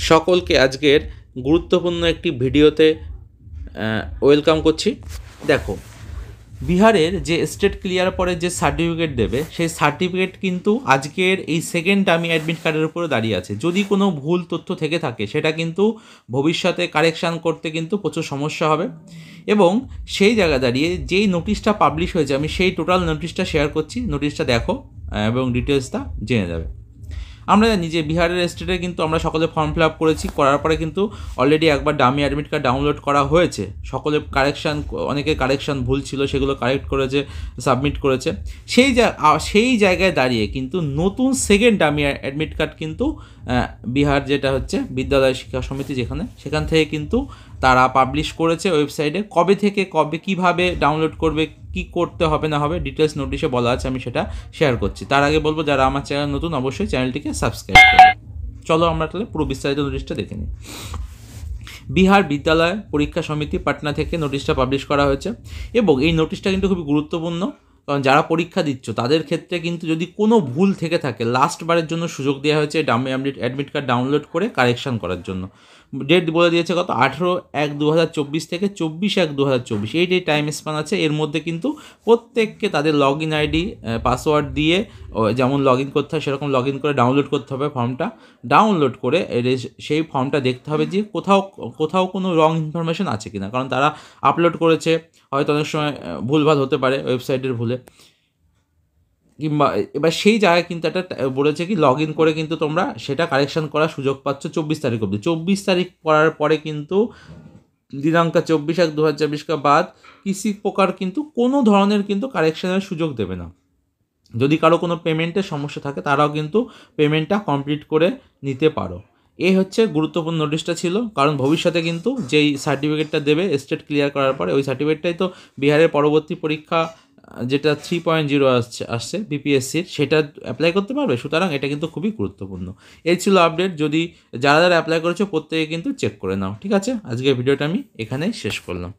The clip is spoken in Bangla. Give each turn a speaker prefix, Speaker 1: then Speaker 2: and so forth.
Speaker 1: সকলকে আজকের গুরুত্বপূর্ণ একটি ভিডিওতে ওয়েলকাম করছি। দেখো, বিহারের যে স্টেট ক্লিয়ার পরে যে সার্টিফিকেট দেবে, সেই সার্টিফিকেট কিন্তু আজকের এই সেকেন্ড ডামি অ্যাডমিট কার্ডের উপরে দাঁড়িয়ে আছে। যদি কোনো ভুল তথ্য থেকে থাকে সেটা কিন্তু ভবিষ্যতে কারেকশান করতে কিন্তু প্রচুর সমস্যা হবে। এবং সেই জায়গা দাঁড়িয়ে যেই নোটিশটা পাবলিশ হয়েছে, আমি সেই টোটাল নোটিশটা শেয়ার করছি। নোটিশটা দেখো এবং ডিটেলসটা জেনে যাবে। আমরা জানি যে বিহারের স্টেটে কিন্তু আমরা সকলে ফর্ম ফিল আপ করেছি, করার পরে কিন্তু অলরেডি একবার ডামি অ্যাডমিট কার্ড ডাউনলোড করা হয়েছে। সকলে কারেকশান, অনেকের কারেকশান ভুল ছিল, সেগুলো কারেক্ট করেছে, সাবমিট করেছে। সেই জায়গায় দাঁড়িয়ে কিন্তু নতুন সেকেন্ড ডামি অ্যাডমিট কার্ড কিন্তু বিহার, যেটা হচ্ছে বিদ্যালয় শিক্ষা সমিতি, সেখান থেকে কিন্তু তারা পাবলিশ করেছে ওয়েবসাইটে। কবে থেকে কবে কীভাবে ডাউনলোড করবে, কি করতে হবে না হবে, ডিটেলস নোটিশে বলা আছে, আমি সেটা শেয়ার করছি। তার আগে বলবো, যারা আমার চ্যানেল নতুন, অবশ্যই চ্যানেলটিকে সাবস্ক্রাইব করবে। চলো আমরা তাহলে পুরো বিস্তারিত নোটিশটা দেখে নিই। বিহার বিদ্যালয় পরীক্ষা সমিতি পাটনা থেকে নোটিশটা পাবলিশ করা হয়েছে। এবং এই নোটিশটা কিন্তু খুবই গুরুত্বপূর্ণ, কারণ যারা পরীক্ষা দিচ্ছ তাদের ক্ষেত্রে কিন্তু যদি কোনো ভুল থেকে থাকে, লাস্টবারের জন্য সুযোগ দেওয়া হয়েছে ডামি অ্যাডমিট কার্ড ডাউনলোড করে কারেকশান করার জন্য। ডেট বলে দিয়েছে কত, 18/1/2024 থেকে 24/1/2024, এই যে টাইম স্প্যান আছে, এর মধ্যে কিন্তু প্রত্যেককে তাদের লগ ইন আইডি পাসওয়ার্ড দিয়ে যেমন লগ ইন করতে হয় সেরকম লগ ইন করে ডাউনলোড করতে হবে ফর্মটা। ডাউনলোড করে সেই ফর্মটা দেখতে হবে যে কোথাও কোনো রং ইনফরমেশন আছে কিনা, কারণ তারা আপলোড করেছে, হয়তো অনেক সময় ভুলভাল হতে পারে ওয়েবসাইটের ভুলে, কিংবা এবার সেই জায়গায় কিন্তু একটা বলেছে কি, লগ ইন করে কিন্তু তোমরা সেটা কারেকশান করার সুযোগ পাচ্ছ 24 তারিখ অবধি। 24 তারিখ করার পরে কিন্তু দিনাঙ্ক 24/1/2024 কা বাদ কিসি প্রকার কিন্তু কোনো ধরনের কিন্তু কারেকশানের সুযোগ দেবে না। যদি কারো কোনো পেমেন্টের সমস্যা থাকে, তারাও কিন্তু পেমেন্টটা কমপ্লিট করে নিতে পারো। এই হচ্ছে গুরুত্বপূর্ণ নোটিশটা ছিল, কারণ ভবিষ্যতে কিন্তু যেই সার্টিফিকেটটা দেবে স্টেট ক্লিয়ার করার পরে, ওই সার্টিফিকেটটাই তো বিহারের পরবর্তী পরীক্ষা, যেটা 3.0 আসছে বিপিএসসির, সেটা অ্যাপ্লাই করতে পারবে। সুতরাং এটা কিন্তু খুবই গুরুত্বপূর্ণ। এই ছিল আপডেট। যদি যারা অ্যাপ্লাই করেছো প্রত্যেকে কিন্তু চেক করে নাও। ঠিক আছে, আজকের ভিডিওটা আমি এখানেই শেষ করলাম।